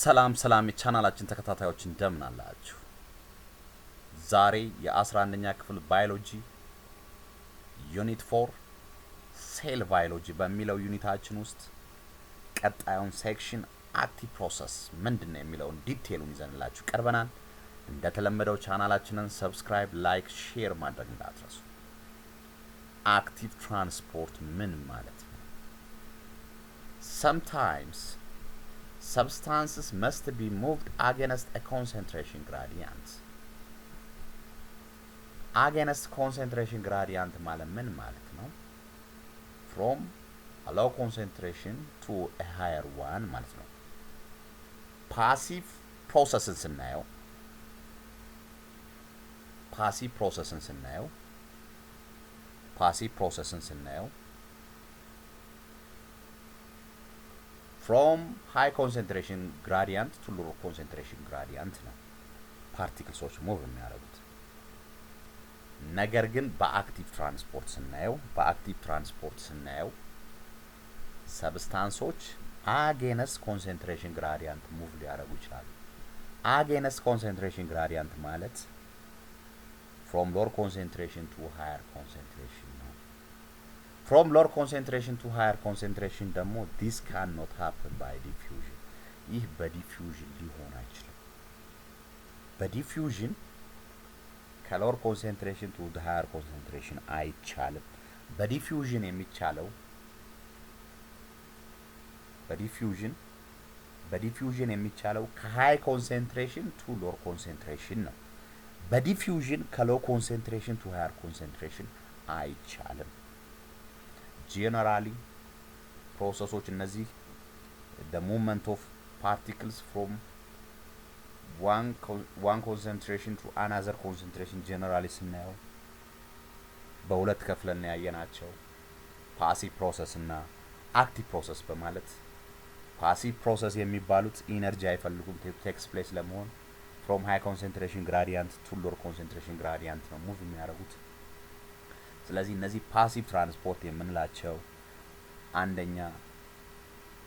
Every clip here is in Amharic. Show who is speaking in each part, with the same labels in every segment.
Speaker 1: ሰላም የቻናላችን ተከታታዮች እንደምን አላችሁ? ዛሬ የ11ኛ ክፍል ባዮሎጂ ዩኒት 4 ሴል ባዮሎጂ በሚለው ዩኒታችን ውስጥ ቀጣዩን ሴክሽን አክቲቭ ፕሮሰስ ምንድነው የሚለውን ዲቴሉን ይዘንላችሁ ቀርበናል። እንደተለመደው ቻናላችንን ሰብስክራይብ፣ ላይክ፣ ሼር ማድረግ እንዳትረሱ። አክቲቭ ትራንስፖርት ምን ማለት ነው? Sometimes substances must be moved against a concentration gradient. Against concentration gradient ማለት ምን ማለት ነው? From a low concentration to a higher one ማለት ነው። passive processes ስናየው from high concentration gradient to low concentration gradient ነው ፓርቲክልሶች ሙቭ የሚያደርጉት። ነገር ግን በአክቲቭ ትራንስፖርት ስናየው ሰብስታንሶች አጌንስት ኮንሰንትሬሽን ግራዲየንት ሙቭ ሊያደርጉ ይችላሉ። አጌንስት ኮንሰንትሬሽን ግራዲየንት ማለት from lower concentration to higher concentration ነው። From lower concentration to higher concentration ደግሞ this cannot happen by diffusion. ይህ በዲፊውዥን ሊሆን አይችልም። በዲፊውዥን ከሎወር ኮንሰንትሬሽን to the higher concentration አይቻልም። በዲፊውዥን የሚቻለው ከሃይ ኮንሰንትሬሽን to lower concentration ነው። በዲፊውዥን ከሎው ኮንሰንትሬሽን to higher concentration አይቻልም። generally processes እነዚህ the movement of particles from one concentration to another concentration generally ስናየው በሁለት ከፍለን ያየናቸው passive process እና active process በማለት passive process የሚባሉት ኢነርጂ አይፈልጉም takes place ለመሆን from high concentration gradient to lower concentration gradient ነው ሙቭ የሚያደርጉት። ስለዚህ እነዚህ ፓሲቭ ትራንስፖርት የምንላቸው አንደኛ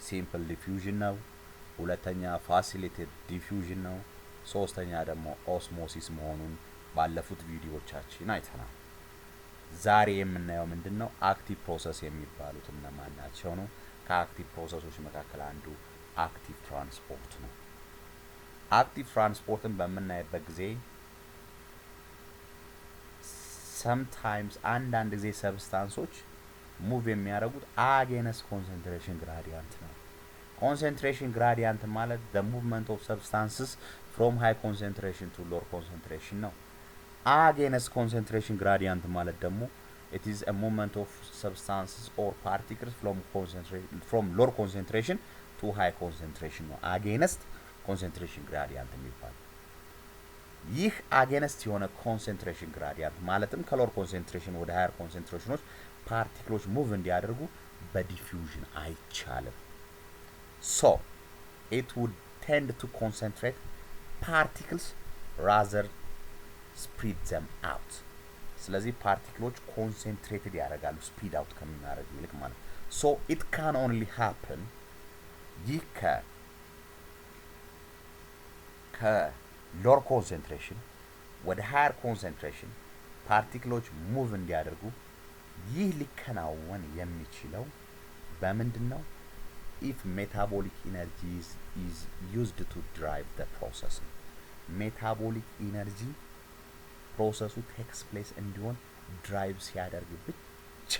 Speaker 1: ሲምፕል ዲፊውዥን ነው፣ ሁለተኛ ፋሲሊቴድ ዲፊውዥን ነው፣ ሶስተኛ ደግሞ ኦስሞሲስ መሆኑን ባለፉት ቪዲዮዎቻችን አይተናል። ዛሬ የምናየው ምንድነው አክቲቭ ፕሮሰስ የሚባሉት እነማን ናቸው ነው። ከአክቲቭ ፕሮሰሶች መካከል አንዱ አክቲቭ ትራንስፖርት ነው። አክቲቭ ትራንስፖርትን በምናይበት ጊዜ sometimes አንዳንድ ጊዜ ሰብስታንሶች ሙቭ የሚያደርጉት አጌንስት ኮንሰንትሬሽን ግራዲየንት ነው። ኮንሰንትሬሽን ግራዲየንት ማለት the movement of substances from high concentration to lower concentration ነው። አጌንስት ኮንሰንትሬሽን ግራዲየንት ማለት ደግሞ it is a movement of substances or particles from lower concentration to high concentration ነው አጌንስት ኮንሰንትሬሽን ግራዲየንት የሚባለው። ይህ አጌንስት የሆነ ኮንሰንትሬሽን ግራዲየንት ማለትም ከሎር ኮንሰንትሬሽን ወደ ሃየር ኮንሰንትሬሽኖች ፓርቲክሎች ሙቭ እንዲያደርጉ በዲፊውዥን አይቻልም። so it would tend to concentrate particles rather spread them out. ስለዚህ ፓርቲክሎች ኮንሰንትሬትድ ያደርጋሉ ስፕሪድ አውት ከሚያደርጉ ይልቅ ማለት so it can only happen ይህ lower concentration ወደ higher concentration ፓርቲክሎች ሙቭ እንዲያደርጉ ይህ ሊከናወን የሚችለው በምንድነው? if metabolic energy is used to drive the process. metabolic energy ፕሮሰሱ takes place እንዲሆን ድራይቭ ሲያደርግ ብቻ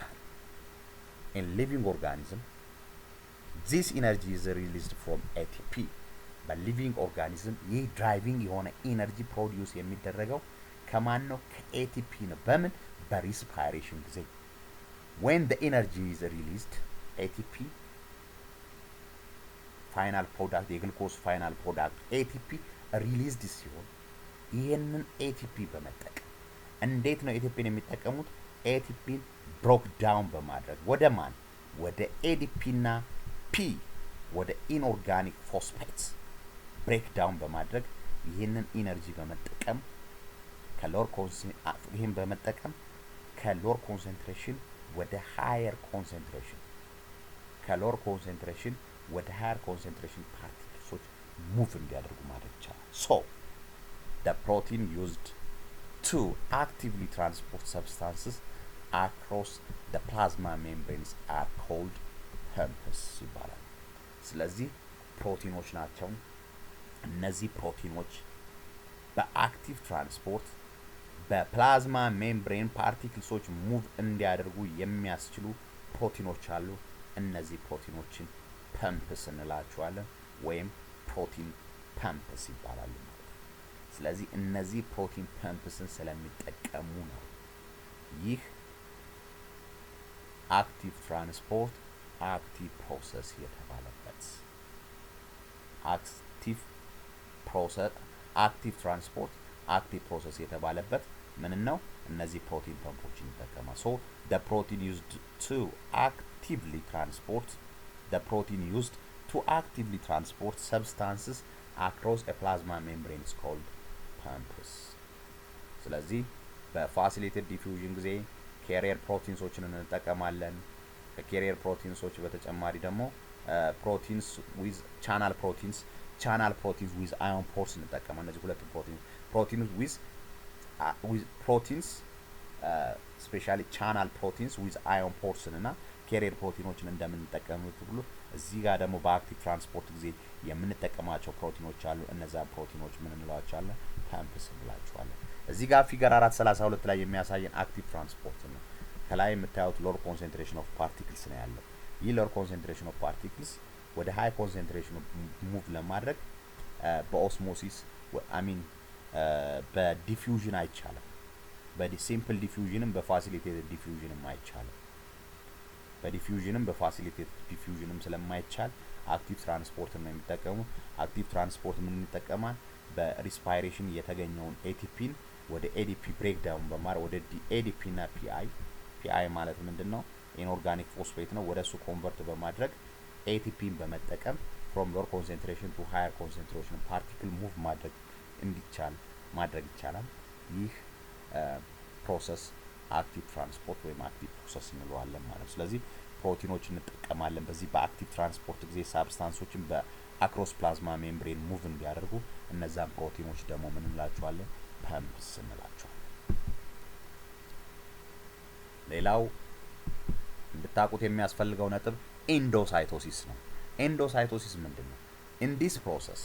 Speaker 1: in living organism this energy is released from ATP. በሊቪንግ ኦርጋኒዝም ይህ ድራይቪንግ የሆነ ኢነርጂ ፕሮዲዩስ የሚደረገው ከማን ነው? ከኤቲፒ ነው። በምን? በሪስፓይሬሽን ጊዜ when the energy is released ATP ፋይናል ፕሮዳክት የግሉኮስ ፋይናል ፕሮዳክት ATP ሪሊዝድ ሲሆን ይሄንን ATP በመጠቀም እንዴት ነው ATPን የሚጠቀሙት? ATPን ብሮክ ዳውን በማድረግ ወደ ማን? ወደ ADP እና P ወደ ኢንኦርጋኒክ ፎስፌትስ ብሬክ ዳውን በማድረግ ይሄንን ኢነርጂ በመጠቀም ከሎር ኮንሰንትሬሽን ወደ ሃየር ኮንሰንትሬሽን ወደ ሃየር ኮንሰንትሬሽን ፓርቲክልሶች ሙቭ እንዲያደርጉ ማድረግ ይቻላል። ሶ the protein used to actively transport substances across the plasma membranes are called pumps ይባላል። ስለዚህ ፕሮቲኖች ናቸው። እነዚህ ፕሮቲኖች በአክቲቭ ትራንስፖርት በፕላዝማ ሜምብሬን ፓርቲክልሶች ሙቭ እንዲያደርጉ የሚያስችሉ ፕሮቲኖች አሉ። እነዚህ ፕሮቲኖችን ፐምፕስ እንላቸዋለን ወይም ፕሮቲን ፐምፕስ ይባላሉ ማለት ነው። ስለዚህ እነዚህ ፕሮቲን ፐምፕስን ስለሚጠቀሙ ነው ይህ አክቲቭ ትራንስፖርት አክቲቭ ፕሮሰስ የተባለበት። አክቲቭ ትራንስፖርት አክቲቭ ፕሮሰስ የተባለበት ምን ነው? እነዚህ ፕሮቲን ፐምፖችን ይጠቀማል። ሶ the protein used to actively transport substances across a plasma membrane is called pumps። ስለዚህ በፋሲሊቴድ ዲፊውዥን ጊዜ ካሪየር ፕሮቲንሶችን እንጠቀማለን። ከካሪየር ፕሮቲንሶች በተጨማሪ ደግሞ ፕሮቲንስ ዊዝ ቻናል ፕሮቲንስ ዊዝ አዮን ፖርስ እንጠቀማለን። እነዚህ ሁለት ፕሮቲንስ ፕሮቲንስ ስፔሻሊ ቻናል ፕሮቲንስ ዊዝ አዮን ፖርስን እና ካሪየር ፕሮቲኖችን እንደምንጠቀሙት ሁሉ እዚህ ጋር ደግሞ በአክቲቭ ትራንስፖርት ጊዜ የምንጠቀማቸው ፕሮቲኖች አሉ። እነዛ ፕሮቲኖች ምን እንላቸዋለን? ፐምፕስ እንላቸዋለን። እዚህ ጋር ፊገር 432 ላይ የሚያሳየን አክቲቭ ትራንስፖርት ነው። ከላይ የምታዩት ሎር ኮንሰንትሬሽን ኦፍ ፓርቲክልስ ነው ያለው። ይህ ሎር ኮንሰንትሬሽን ኦፍ ፓርቲክልስ ወደ ሃይ ኮንሰንትሬሽን ሙቭ ለማድረግ በኦስሞሲስ በዲፊውዥን አይቻልም። በሲምፕል ዲፊውዥንም በፋሲሊቴትድ ዲፊውዥንም አይቻልም። በፋሲሊቴትድ ዲፊውዥንም ስለማይቻል አክቲቭ ትራንስፖርትን ነው የሚጠቀሙ። አክቲቭ ትራንስፖርት ምን ይጠቀማል? በሪስፓይሬሽን የተገኘውን ኤቲፒን ወደ ኤዲፒ ብሬክ ዳውን በማድረግ ወደ ኤዲፒ እና ፒአይ ማለት ምንድነው? ኢንኦርጋኒክ ፎስፌት ነው። ወደ እሱ ኮንቨርት በማድረግ ኤቲፒን በመጠቀም ፍሮም ሎር ኮንሰንትሬሽን ቱ ሃየር ኮንሰንትሬሽን ፓርቲክል ሙቭ ማድረግ ይቻላል። ይህ ፕሮሰስ አክቲቭ ትራንስፖርት ወይም አክቲቭ ፕሮሰስ እንለዋለን ማለት ነው። ስለዚህ ፕሮቲኖች እንጠቀማለን በዚህ በአክቲቭ ትራንስፖርት ጊዜ ሳብስታንሶችን በአክሮስ ፕላዝማ ሜምብሬን ሙቭ እንዲያደርጉ። እነዛን ፕሮቲኖች ደግሞ ምን እንላቸዋለን? ፐምፕስ እንላቸዋለን። ሌላው እንድታቁት የሚያስፈልገው ነጥብ ኤንዶሳይቶሲስ ነው። ኤንዶሳይቶሲስ ምንድን ነው? in this process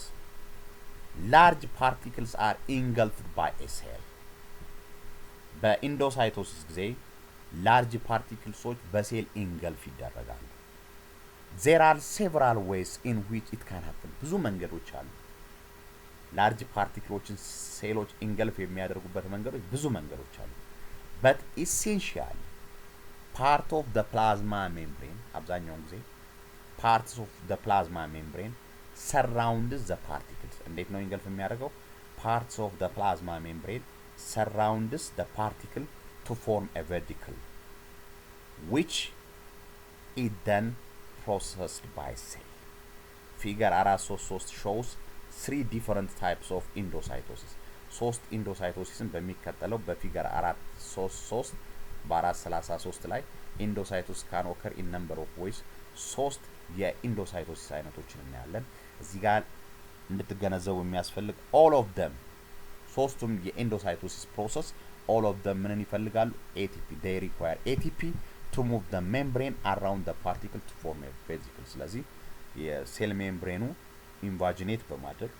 Speaker 1: large particles are engulfed by a cell። በኢንዶሳይቶሲስ ጊዜ ላርጅ ፓርቲክልሶች በሴል ኢንገልፍ ይደረጋሉ። there are several ways in which it can happen። ብዙ መንገዶች አሉ። ላርጅ ፓርቲክሎችን ሴሎች ኢንገልፍ የሚያደርጉበት መንገዶች ብዙ መንገዶች አሉ። but essentially part of the plasma membrane አብዛኛውን ጊዜ parts of the plasma membrane surrounds the particles። እንዴት ነው ኢንገልፍ የሚያደርገው? parts of the plasma membrane surrounds the particle to form a vertical which is then processed by cell። figure 433 shows three different types of endocytosis። ሶስት ኢንዶሳይቶሲስን በሚከተለው በፊገር 433 በ433 ላይ endocytosis can occur in number of ways። ሶስት የኢንዶሳይቶሲስ አይነቶችን እናያለን። እዚህ ጋር እንድትገነዘቡ የሚያስፈልግ all of them ሶስቱም የኢንዶሳይቶሲስ ፕሮሰስ all of them ምንን ይፈልጋሉ? ATP they require ATP to move the membrane around the particle to form a vesicle። ስለዚህ የሴል ሜምብሬኑ ኢንቫጂኔት በማድረግ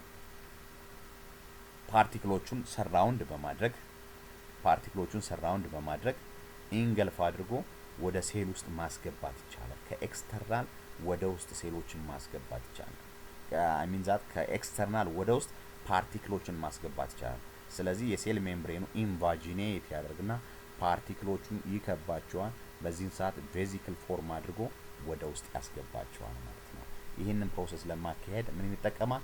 Speaker 1: ፓርቲክሎቹን ሰራውንድ በማድረግ ኢንገልፍ አድርጎ ወደ ሴል ውስጥ ማስገባት ይቻላል። ከኤክስተርናል ወደ ውስጥ ሴሎችን ማስገባት ይቻላል። ከኤክስተርናል ወደ ውስጥ ፓርቲክሎችን ማስገባት ይቻላል። ስለዚህ የሴል ሜምብሬኑ ኢንቫጂኔት ያደርግና ፓርቲክሎቹን ይከባቸዋል። በዚህን ሰዓት ቬዚክል ፎርም አድርጎ ወደ ውስጥ ያስገባቸዋል ማለት ነው። ይህንን ፕሮሰስ ለማካሄድ ምን ይጠቀማል?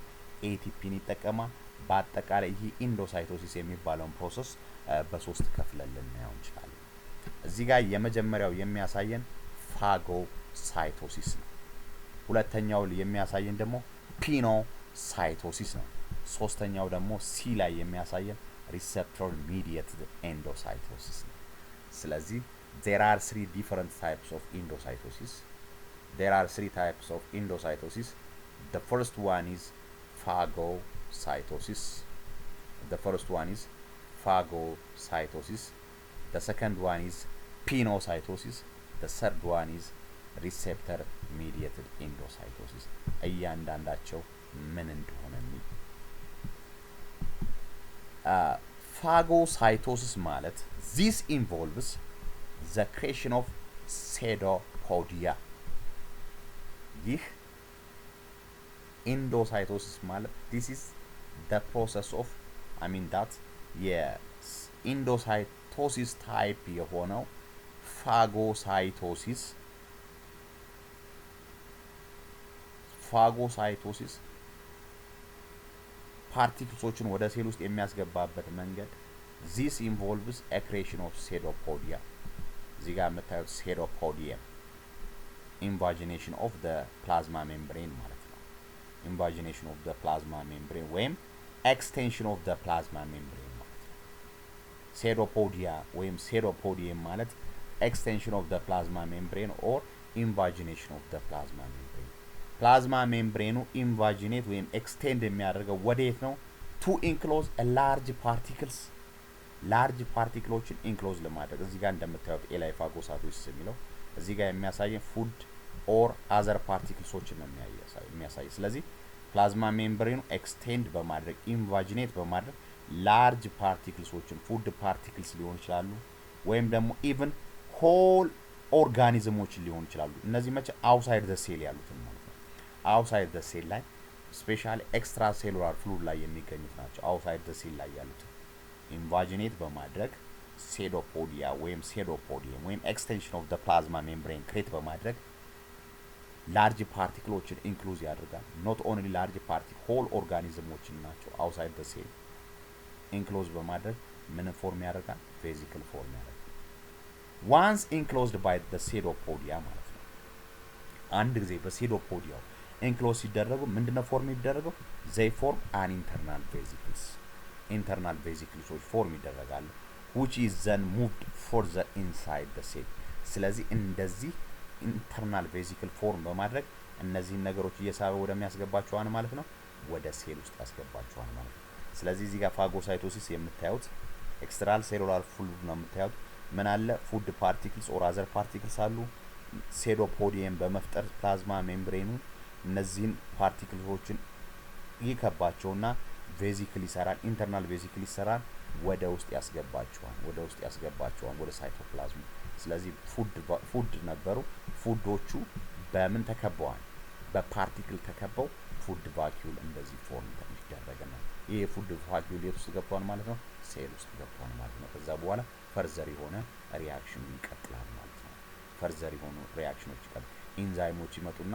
Speaker 1: ኤቲፒን ይጠቀማል። በአጠቃላይ ይህ ኢንዶሳይቶሲስ የሚባለውን ፕሮሰስ በሶስት ከፍለን ልናየው እንችላለን። እዚህ ጋር የመጀመሪያው የሚያሳየን ፋጎሳይቶሲስ ነው። ሁለተኛው የሚያሳየን ደግሞ ፒኖሳይቶሲስ ነው። ሶስተኛው ደግሞ ሲ ላይ የሚያሳየን ሪሴፕተር ሚዲየትድ ኤንዶሳይቶሲስ ነው። ስለዚህ there are three different types of endocytosis. The first one is phagocytosis. The first one is phagocytosis. The second one is pinocytosis. The third one is receptor mediated endocytosis. እያንዳንዳቸው ምን እንደሆነ phagocytosis ማለት this involves the creation of pseudopodia. ይህ endocytosis ማለት this is the process of that endocytosis type የሆነው phagocytosis ፓርቲክልሶችን ወደ ሴል ውስጥ የሚያስገባበት መንገድ this involves a creation of pseudopodia. እዚህ ጋር የምታዩት pseudopodium invagination of the plasma membrane ማለት ነው። invagination of the plasma membrane ወይም extension of the plasma membrane ማለት ነው። pseudopodia ወይም pseudopodium ማለት extension of the plasma membrane or invagination of the plasma membrane. ፕላዝማ ሜምብሬኑ ኢንቫጂኔት ወይም ኤክስቴንድ የሚያደርገው ወዴት ነው? ቱ ኢንክሎዝ ላርጅ ፓርቲክሎችን ኢንክሎዝ ለማድረግ እዚህ ጋር እንደምታዩት ኤላይ ፋጎሳይቶሲስ የሚለው እዚህ ጋር የሚያሳየን ፉድ ኦር አዘር ፓርቲክልሶችን ነው የሚያሳይ። ስለዚህ ፕላዝማ ሜምብሬኑ ኤክስቴንድ በማድረግ ኢንቫጂኔት በማድረግ ላርጅ ፓርቲክልሶችን ፉድ ፓርቲክልስ ሊሆኑ ይችላሉ ወይም ደግሞ ኢቭን ሆል ኦርጋኒዝሞችን ሊሆኑ ይችላሉ። እነዚህ መቼ አውትሳይድ ዘ ሴል ያሉትን ማለት ነው። outside the cell ላይ ስፔሻሊ ኤክስትራ ሴሉላር ፍሉድ ላይ የሚገኙት ናቸው። outside the cell ላይ ያሉት ኢንቫጂኔት በማድረግ ሴዶፖዲያ ወይም ሴዶፖዲየም ወይም ኤክስቴንሽን ኦፍ the plasma membrane ክሬት በማድረግ ላርጅ ፓርቲክሎችን ኢንክሉዝ ያደርጋል። ኖት ኦንሊ ላርጅ ፓርቲክል ሆል ኦርጋኒዝሞችን ናቸው outside the cell ኢንክሎዝ በማድረግ ምን ፎርም ያደርጋል? ቬዚክል ፎርም ያደርጋል። once enclosed by the pseudopodia ማለት ነው። አንድ ጊዜ በሴዶፖዲያው ኢንክሎዝ ሲደረጉ ምንድነው ፎርም ይደረገው? they form an internal vesicles ፎርም ይደረጋሉ which is then moved further inside the cell. ስለዚህ እንደዚህ ኢንተርናል ቬሲክል ፎርም በማድረግ እነዚህን ነገሮች እየሳበ ወደሚያስገባቸዋል ማለት ነው፣ ወደ ሴል ውስጥ ያስገባቸዋል ማለት ነው። ስለዚህ እዚህ ጋር ፋጎሳይቶሲስ የምታዩት ኤክስትራል ሴሉላር ፍሉድ ነው የምታዩት። ምን አለ? ፉድ ፓርቲክልስ ኦር አዘር ፓርቲክልስ አሉ። ሴዶፖዲየም በመፍጠር ፕላዝማ ሜምብሬኑ እነዚህን ፓርቲክሎችን ይከባቸውና ቬዚክል ይሰራል፣ ኢንተርናል ቬዚክል ይሰራል፣ ወደ ውስጥ ያስገባቸዋል ወደ ሳይቶፕላዝሙ። ስለዚህ ፉድ ነበሩ። ፉዶቹ በምን ተከበዋል? በፓርቲክል ተከበው ፉድ ቫኪዩል እንደዚህ ፎርም ይደረጋል። ይሄ ፉድ ቫኪዩል የት ውስጥ ገብቷል ማለት ነው? ሴል ውስጥ ገብቷል ማለት ነው። ከዛ በኋላ ፈርዘር የሆነ ሪአክሽን ይቀጥላል ማለት ነው። ፈርዘር የሆኑ ሪአክሽኖች ይቀጥላል። ኢንዛይሞች ይመጡና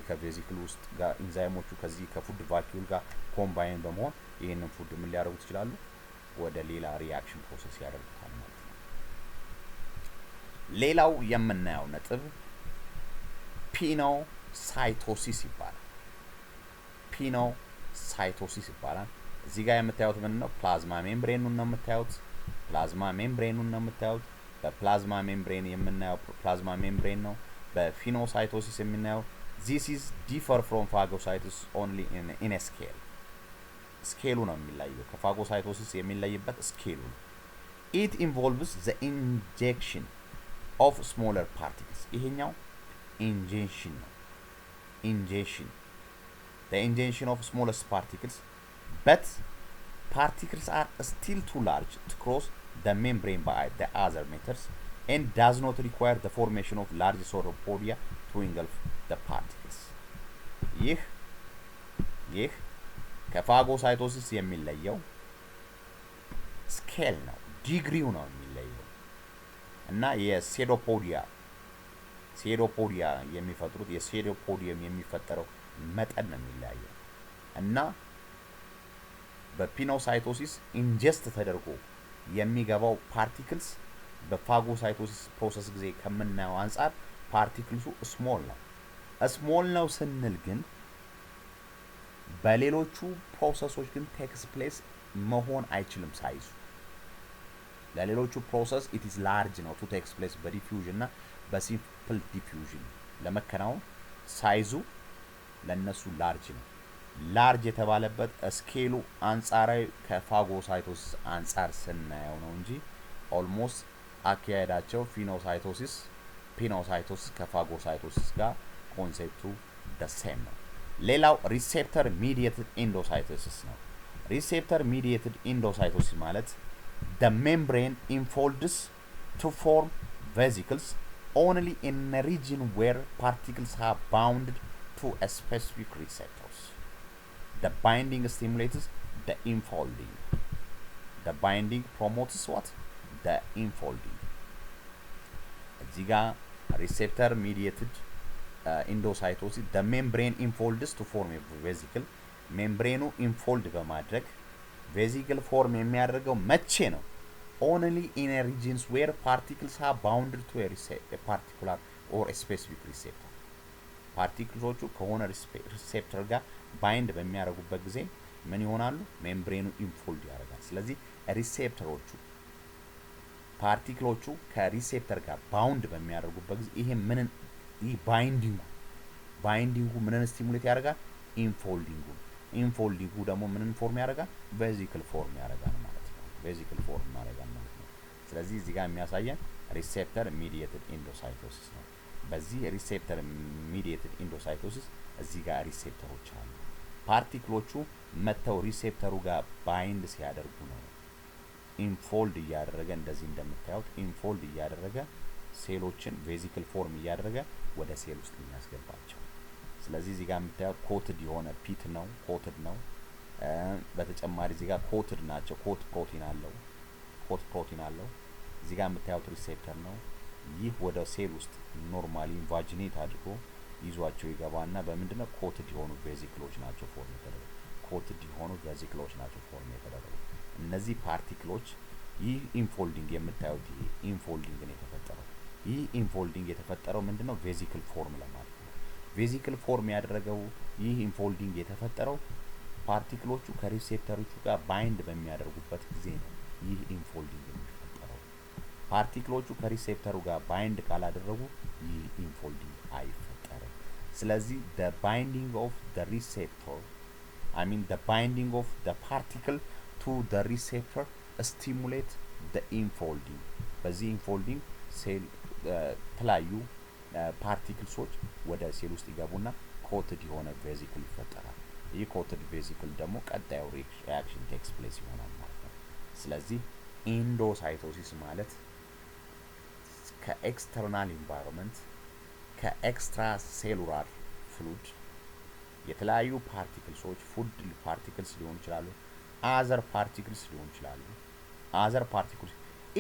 Speaker 1: ከቬዚክል ውስጥ ጋር ኢንዛይሞቹ ከዚህ ከፉድ ቫኪዩል ጋር ኮምባይን በመሆን ይሄንን ፉድ ምን ሊያደርጉት ይችላሉ? ወደ ሌላ ሪአክሽን ፕሮሰስ ያደርጉታል ማለት ነው። ሌላው የምናየው ነጥብ ፒኖሳይቶሲስ ይባላል። እዚህ ጋር የምታዩት ምን ነው? ፕላዝማ ሜምብሬኑን ነው የምታዩት። በፕላዝማ ሜምብሬን የምናየው ፕላዝማ ሜምብሬን ነው። በፊኖሳይቶሲስ የምናየው this is differ from phagocytosis only in a scale. ስኬሉ ነው የሚለየው። ከፋጎሳይቶሲስ የሚለይበት ስኬሉ ነው። it involves the injection of smaller particles. ይሄኛው injection ነው። the injection of smallest particles, but particles are still too large to cross the membrane by the other methods and does not require the formation of large pseudopodia to engulf the particles. ይህ ከፋጎሳይቶሲስ የሚለየው ስኬል ነው፣ ዲግሪው ነው የሚለየው እና የሴዶፖዲያ የሚፈጥሩት የሴዶፖዲየም የሚፈጠረው መጠን ነው የሚለያየው እና በፒኖሳይቶሲስ ኢንጀስት ተደርጎ የሚገባው ፓርቲክልስ በፋጎሳይቶሲስ ፕሮሰስ ጊዜ ከምናየው አንፃር ፓርቲክልሱ ስሞል ነው ስንል ግን በሌሎቹ ፕሮሰሶች ግን ቴክስ ፕሌስ መሆን አይችልም። ሳይዙ ለሌሎቹ ፕሮሰስ ኢት ኢዝ ላርጅ ነው ቱ ቴክስ ፕሌስ በዲፊውዥን እና በሲምፕል ዲፊውዥን ለመከናወን ሳይዙ ለነሱ ላርጅ ነው። ላርጅ የተባለበት ስኬሉ አንጻራዊ ከፋጎሳይቶሲስ አንጻር ስናየው ነው እንጂ ኦልሞስት አካሄዳቸው ፒኖሳይቶሲስ ከፋጎሳይቶሲስ ጋር ኮንሴፕቱ ደሴም ነው። ሌላው ሪሴፕተር ሚዲየትድ ኢንዶሳይቶሲስ ነው። ሪሴፕተር ሚዲየትድ ኢንዶሳይቶሲስ ማለት the membrane enfolds to form vesicles only in a region where particles are bound to a specific receptors. The binding stimulates the enfolding. The binding promotes what? The enfolding. እዚህ ጋር receptor mediated endocytosis the membrane enfolds to form a vesicle. ሜምብሬኑ ኢንፎልድ በማድረግ ቬዚክል ፎርም የሚያደርገው መቼ ነው? only in a regions where particles are bounded to a particular or a specific receptor. ፓርቲክሎቹ ከሆነ ሪሴፕተር ጋር ባይንድ በሚያደርጉበት ጊዜ ምን ይሆናሉ? ሜምብሬኑ ኢንፎልድ ያደርጋል። ስለዚህ ሪሴፕተሮቹ ፓርቲክሎቹ ከሪሴፕተር ጋር ባውንድ በሚያደርጉበት ጊዜ ይሄ ባይንዲንጉ ምንን ስቲሙሌት ያደርጋል? ኢንፎልዲንጉ ደግሞ ምንን ፎርም ያደርጋል? ቬዚክል ፎርም ያደርጋል ማለት ነው። ስለዚህ እዚህ ጋር የሚያሳየን ሪሴፕተር ሚዲየትድ ኢንዶሳይቶሲስ ነው። በዚህ ሪሴፕተር ሚዲየትድ ኢንዶሳይቶሲስ እዚህ ጋር ሪሴፕተሮች አሉ። ፓርቲክሎቹ መተው ሪሴፕተሩ ጋር ባይንድ ሲያደርጉ ነው ኢንፎልድ እያደረገ እንደዚህ እንደምታዩት ኢንፎልድ እያደረገ ሴሎችን ቬዚክል ፎርም እያደረገ ወደ ሴል ውስጥ የሚያስገባቸው። ስለዚህ እዚህ ጋር የምታዩት ኮትድ የሆነ ፒት ነው፣ ኮትድ ነው። በተጨማሪ እዚህ ጋር ኮትድ ናቸው። ኮት ፕሮቲን አለው። እዚህ ጋር የምታዩት ሪሴፕተር ነው። ይህ ወደ ሴል ውስጥ ኖርማሊ ኢንቫጂኔት አድርጎ ይዟቸው ይገባና በምንድነው ኮትድ የሆኑ ቬዚክሎች ናቸው ፎርም የተደረጉ እነዚህ ፓርቲክሎች ይህ ኢንፎልዲንግ የምታዩት ይሄ ኢንፎልዲንግ የተፈጠረው ምንድነው? ቬዚክል ፎርም ለማለት ነው። ቬዚክል ፎርም ያደረገው ይህ ኢንፎልዲንግ የተፈጠረው ፓርቲክሎቹ ከሪሴፕተሮቹ ጋር ባይንድ በሚያደርጉበት ጊዜ ነው ይህ ኢንፎልዲንግ የሚፈጠረው። ፓርቲክሎቹ ከሪሴፕተሩ ጋር ባይንድ ካላደረጉ ይህ ኢንፎልዲንግ አይፈጠርም። ስለዚህ the binding of the particle to the receptor stimulate the enfolding. በዚህ ኢንፎልዲንግ ሴል ተለያዩ ፓርቲክልሶች ወደ ሴል ውስጥ ይገቡና ኮትድ የሆነ ቬዚክል ይፈጠራል። ይህ ኮትድ ቬዚክል ደግሞ ቀጣዩ ሪአክሽን ቴክስ ፕሌስ ይሆናል ማለት ነው። ስለዚህ ኢንዶሳይቶሲስ ማለት ከኤክስተርናል ኢንቫይሮንመንት ከኤክስትራ ሴሉላር ፍሉድ የተለያዩ ፓርቲክልሶች ፉድ ፓርቲክልስ ሊሆኑ ይችላሉ፣ አዘር ፓርቲክልስ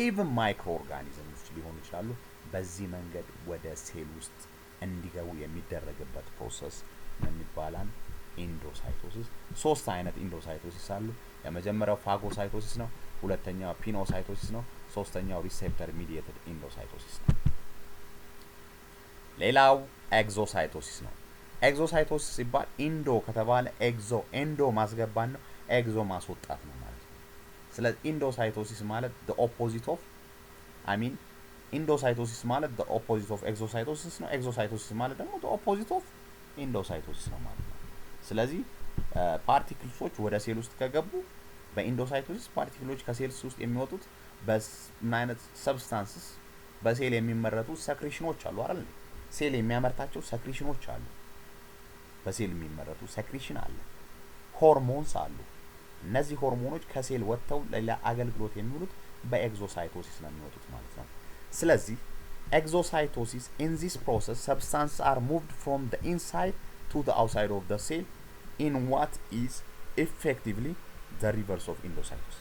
Speaker 1: ኢቭን ማይክሮ ኦርጋኒዝምስ ሊሆኑ ይችላሉ። በዚህ መንገድ ወደ ሴል ውስጥ እንዲገቡ የሚደረግበት ፕሮሰስ ምን ይባላል? ኢንዶሳይቶሲስ። ሶስት አይነት ኢንዶሳይቶሲስ አሉ። የመጀመሪያው ፋጎሳይቶሲስ ነው፣ ሁለተኛው ፒኖሳይቶሲስ ነው፣ ሶስተኛው ሪሴፕተር ሚዲየትድ ኢንዶሳይቶሲስ ነው። ሌላው ኤግዞሳይቶሲስ ነው። ኤግዞሳይቶሲስ ሲባል ኢንዶ ከተባለ ኤንዶ ማስገባት ነው፣ ኤግዞ ማስወጣት ነው ማለት ነው። ስለዚህ ኢንዶሳይቶሲስ ማለት the opposite of ኢንዶሳይቶሲስ ማለት the opposite of ኤግዞሳይቶሲስ ነው። ኤግዞሳይቶሲስ ማለት ደግሞ the opposite of ኢንዶሳይቶሲስ ነው ማለት ነው። ስለዚህ ፓርቲክልሶች ወደ ሴል ውስጥ ከገቡ በኢንዶሳይቶሲስ ፓርቲክሎች ከሴልስ ውስጥ የሚወጡት በምን አይነት ሰብስታንስስ በሴል የሚመረቱ ሰክሬሽኖች አሉ አይደል? ሴል የሚያመርታቸው ሰክሬሽኖች አሉ። በሴል የሚመረቱ ሰክሬሽን አለ፣ ሆርሞንስ አሉ። እነዚህ ሆርሞኖች ከሴል ወጥተው ለሌላ አገልግሎት የሚውሉት በኤግዞሳይቶሲስ ነው የሚወጡት ማለት ነው። ስለዚህ ኤግዞሳይቶሲስ in this process substances are moved from the inside to the outside of the cell in what is effectively the reverse of endocytosis.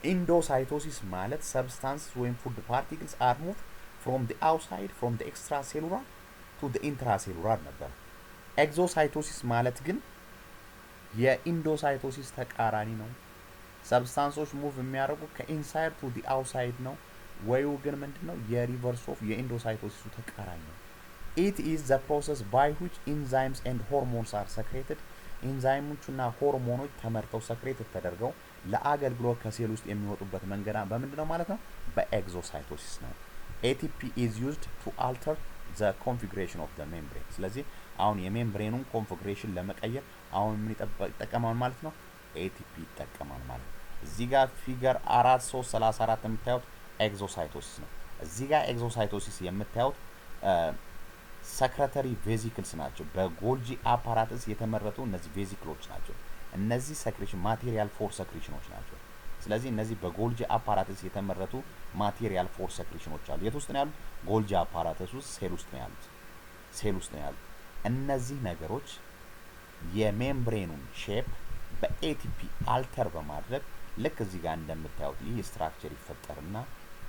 Speaker 1: Endocytosis ማለት substances ወይም food particles are moved from the outside from the extracellular to the intracellular ነበር። ኤግዞሳይቶሲስ ማለት ግን የኢንዶሳይቶሲስ ተቃራኒ ነው። ሰብስታንሶች ሙቭ የሚያደርጉ ከኢንሳይድ ቱ ዲ አውትሳይድ ነው። ወይው ግን ምንድነው? የሪቨርስ ኦፍ የኢንዶሳይቶሲሱ ተቃራኒ ነው። it is the process by which enzymes and hormones are secreted. ኢንዛይሞቹና ሆርሞኖች ተመርተው ሰክሬት ተደርገው ለአገልግሎት ከሴል ውስጥ የሚወጡበት መንገድ በምንድነው ማለት ነው? በኤግዞሳይቶሲስ ነው። ATP is used to alter the configuration of the membrane. ስለዚህ አሁን የሜምብሬኑን ኮንፊግሬሽን ለመቀየር አሁን ምን ይጠቀማል ማለት ነው? ATP ይጠቀማል ማለት ነው። እዚህ ጋር ፊገር 4:3:34 የምታዩት ኤግዞሳይቶሲስ ነው። እዚህ ጋር ኤግዞሳይቶሲስ የምታዩት ሰክሬተሪ ቬዚክልስ ናቸው። በጎልጂ አፓራተስ የተመረቱ እነዚህ ቬዚክሎች ናቸው። እነዚህ ሰክሬሽን ማቴሪያል ፎር ሰክሬሽኖች ናቸው። ስለዚህ እነዚህ በጎልጂ አፓራተስ የተመረቱ ማቴሪያል ፎር ሰክሬሽኖች አሉ። የት ውስጥ ነው ያሉት? ጎልጂ አፓራተስ ውስጥ ሴል ውስጥ ነው ያሉት። ሴል ውስጥ ነው ያሉት። እነዚህ ነገሮች የሜምብሬኑን ሼፕ በኤቲፒ አልተር በማድረግ ልክ እዚህ ጋር እንደምታዩት ይህ ስትራክቸር ይፈጠርና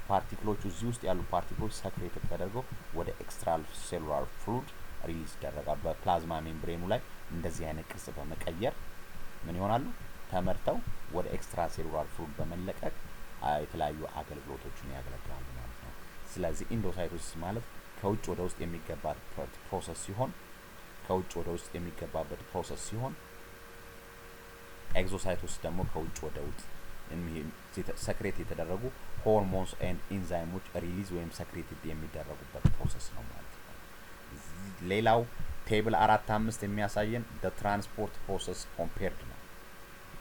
Speaker 1: ፓርቲክሎቹ እዚህ ውስጥ ያሉ ፓርቲክሎች ሰክሬት ተደርገው ወደ ኤክስትራ ሴሉላር ፍሉድ ሪሊዝ ይደረጋል። በፕላዝማ ሜምብሬኑ ላይ እንደዚህ አይነት ቅርጽ በመቀየር ምን ይሆናሉ? ተመርተው ወደ ኤክስትራ ሴሉላር ፍሉድ በመለቀቅ የተለያዩ አገልግሎቶችን ያገለግላሉ ማለት ነው። ስለዚህ ኢንዶሳይቶሲስ ማለት ከውጭ ወደ ውስጥ የሚገባበት ፕሮሰስ ሲሆን ኤግዞሳይቶሲስ ደግሞ ከውጭ ወደ ውጭ ሰክሬት የተደረጉ ሆርሞንስ ኤንድ ኢንዛይሞች ሪሊዝ ወይም ሰክሬትድ የሚደረጉበት ፕሮሰስ ነው ማለት ነው። ሌላው ቴብል 4:5 የሚያሳየን ትራንስፖርት ፕሮሰስ ኮምፔርድ ነው።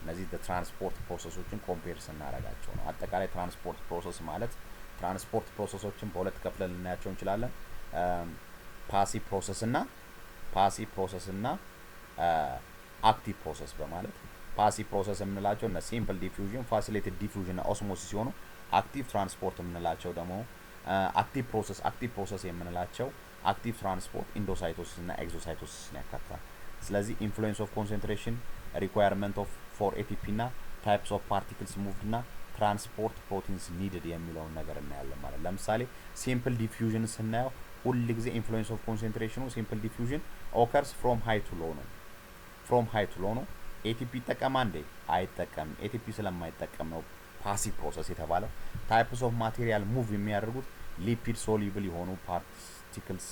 Speaker 1: እነዚህ ትራንስፖርት ፕሮሰሶችን ኮምፔር ስናደርጋቸው ነው። አጠቃላይ ትራንስፖርት ፕሮሰስ ማለት ትራንስፖርት ፕሮሰሶችን በሁለት ከፍለን ልናያቸው እንችላለን። ፓሲቭ ፕሮሰስ እና አክቲቭ ፕሮሰስ በማለት ፓሲቭ ፕሮሰስ የምንላቸው እነ ሲምፕል ዲፊውዥን፣ ፋሲሊቴድ ዲፊውዥን እና ኦስሞሲስ ሲሆኑ አክቲቭ ትራንስፖርት የምንላቸው ደግሞ አክቲቭ ፕሮሰስ የምንላቸው አክቲቭ ትራንስፖርት ኢንዶሳይቶሲስ እና ኤግዞሳይቶሲስን ያካትታል። ስለዚህ ኢንፍሉዌንስ ኦፍ ኮንሰንትሬሽን፣ ሪኳየርመንት ኦፍ ፎር ኤቲፒ እና ታይፕስ ኦፍ ፓርቲክልስ ሙቭድ እና ትራንስፖርት ፕሮቲንስ ኒድድ የሚለውን ነገር እናያለን ማለት። ለምሳሌ ሲምፕል ዲፊውዥን ስናየው ሁል ጊዜ ኢንፍሉዌንስ ኦፍ ኮንሰንትሬሽኑ ሲምፕል ዲፊውዥን ኦከርስ ፍሮም ሃይ ቱ ሎ ነው። ኤቲፒ ይጠቀማ እንዴ? አይጠቀምም። ኤቲፒ ስለማይጠቀም ነው ፓሲቭ ፕሮሰስ የተባለው። ታይፕስ ኦፍ ማቴሪያል ሙቭ የሚያደርጉት ሊፒድ ሶሉብል የሆኑ ፓርቲክልስ፣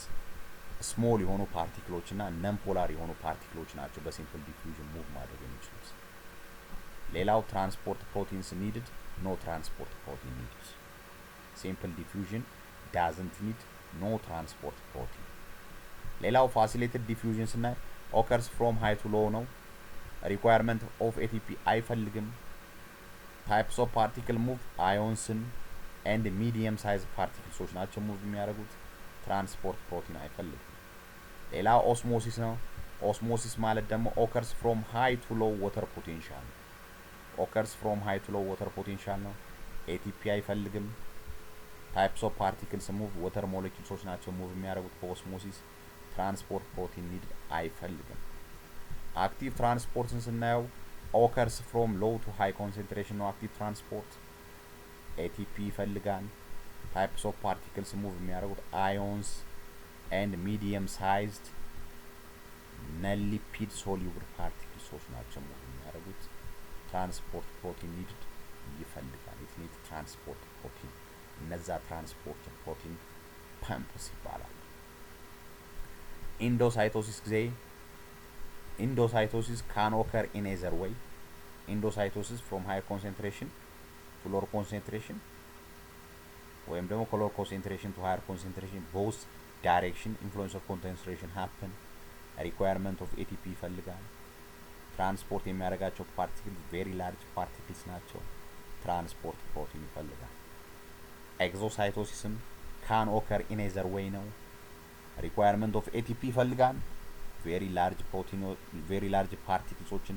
Speaker 1: ስሞል የሆኑ ፓርቲክሎች እና ነን ፖላር የሆኑ ፓርቲክሎች ናቸው በሲምፕል ዲፊውዥን ሙቭ ማድረግ የሚችሉት። ሌላው ትራንስፖርት ፕሮቲንስ ኒድድ፣ ኖ ትራንስፖርት ፕሮቲን ኒድድ። ሲምፕል ዲፊውዥን ዳዝንት ኒድ ኖ ትራንስፖርት ፕሮቲን። ሌላው ፋሲሊቴድ ዲፊውዥን ስናይ ኦከርስ ፍሮም ሃይ ቱ ሎ ነው። ሪኳየርመንት ኦፍ ኤቲፒ አይፈልግም። ታይፕስ ኦፍ ፓርቲክል ሙቭ አዮንስን ኤንድ ሚዲየም ሳይዝ ፓርቲክልሶች ናቸው ሙቭ የሚያደርጉት። ትራንስፖርት ፕሮቲን አይፈልግም። ሌላ ኦስሞሲስ ነው። ኦስሞሲስ ማለት ደግሞ ኦከርስ ፍሮም ሃይ ቱ ሎ ወተር ፖቴንሻል ነው። ኤቲፒ አይፈልግም። ታይፕስ ኦፍ ፓርቲክልስ ሙቭ ወተር ሞለኪውልሶች ናቸው ሙቭ የሚያደርጉት በኦስሞሲስ። ትራንስፖርት ፕሮቲን ኒድ አይፈልግም። አክቲቭ ትራንስፖርትን ስናየው ኦከርስ ፍሮም ሎው ቱ ሃይ ኮንሰንትሬሽን ነው አክቲቭ ትራንስፖርት። ኤቲፒ ይፈልጋል። ታይፕስ ኦፍ ፓርቲክልስ ሙቭ የሚያደርጉት አዮንስ ኤንድ ሚዲየም ሳይዝድ ነን ሊፒድ ሶሉብል ፓርቲክልሶች ናቸው ሙቭ የሚያደርጉት። ትራንስፖርት ፕሮቲን ኒድድ ይፈልጋል። ኢት ትራንስፖርት ፕሮቲን። እነዛ ትራንስፖርት ፕሮቲን ፐምፕስ ይባላል። Endocytosis can occur in either way. Endocytosis from higher concentration to lower concentration, ወይም ደግሞ ከlower concentration to higher concentration, both direction influence of concentration happen. requirement of ATP ይፈልጋል። ትራንስፖርት የሚያደርጋቸው particles very large particles ናቸው። ትራንስፖርት ፕሮቲን ይፈልጋል። Exocytosis can occur in either way ነው። requirement of ATP ይፈልጋል። very large particleሶችን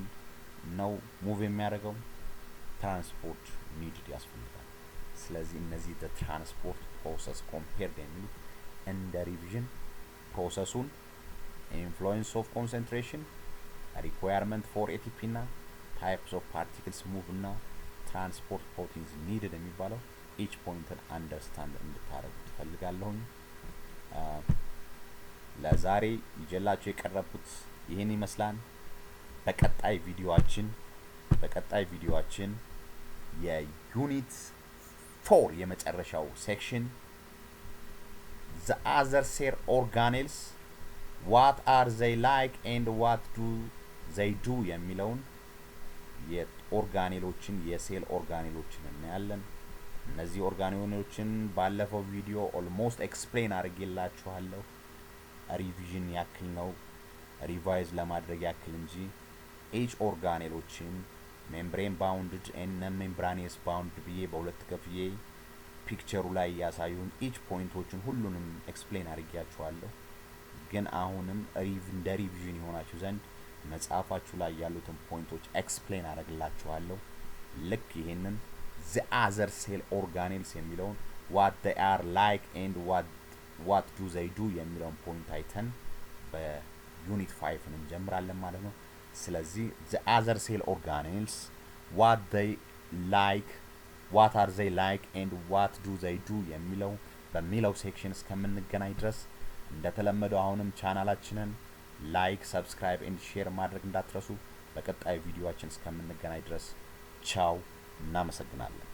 Speaker 1: ነው ሙቭ የሚያደርገው። ትራንስፖርት ኒድድ ያስፈልጋል። ስለዚህ እነዚህ ትራንስፖርት ፕሮሰስ ኮምፔርድ የሚሉት እንደ ሪቪዥን ፕሮሰሱን ኢንፍሉዌንስ ኦፍ ኮንሰንትሬሽን፣ ሪኳየርመንት ፎር ኤቲፒ እና ታይፕስ ኦፍ ፓርቲክልስ ሙቭ እና ትራንስፖርት ፕሮቲንስ ኒድድ የሚባለው ኢች ፖይንትን አንደርስታንድ እንድታረጉ ትፈልጋለሁኝ። ለዛሬ ይዤላችሁ የቀረብኩት ይህን ይመስላል። በቀጣይ ቪዲዮአችን የዩኒት 4 የመጨረሻው ሴክሽን the other cell organelles what are they like and what do they do የሚለውን የኦርጋኔሎችን የሴል ኦርጋኔሎችን እናያለን። እነዚህ ኦርጋኔሎችን ባለፈው ቪዲዮ ኦልሞስት ኤክስፕሌን አድርጌላችኋለሁ። ሪቪዥን ያክል ነው ሪቫይዝ ለማድረግ ያክል እንጂ ኤች ኦርጋኔሎችን ሜምብሬን ባውንድድ ኤንድ ነን ሜምብራኒየስ ባውንድ ብዬ በሁለት ከፍዬ ፒክቸሩ ላይ ያሳዩን ኢች ፖይንቶችን ሁሉንም ኤክስፕሌን አድርጌያችኋለሁ። ግን አሁንም እንደ ሪቪዥን የሆናችሁ ዘንድ መጽሐፋችሁ ላይ ያሉትን ፖይንቶች ኤክስፕሌን አደርግላችኋለሁ። ልክ ይሄንን the other cell organelles የሚለውን what they are like and what do they do የሚለውን ፖይንት አይተን በዩኒት 5 እንጀምራለን ማለት ነው። ስለዚህ the other cell organelles what are they like and what do they do በሚለው ሴክሽን እስከምንገናኝ ድረስ እንደተለመደው አሁንም ቻናላችንን ላይክ፣ ሰብስክራይብ ኤንድ ሼር ማድረግ እንዳትረሱ። በቀጣይ ቪዲዮአችን እስከምንገናኝ ድረስ ቻው፣ እናመሰግናለን።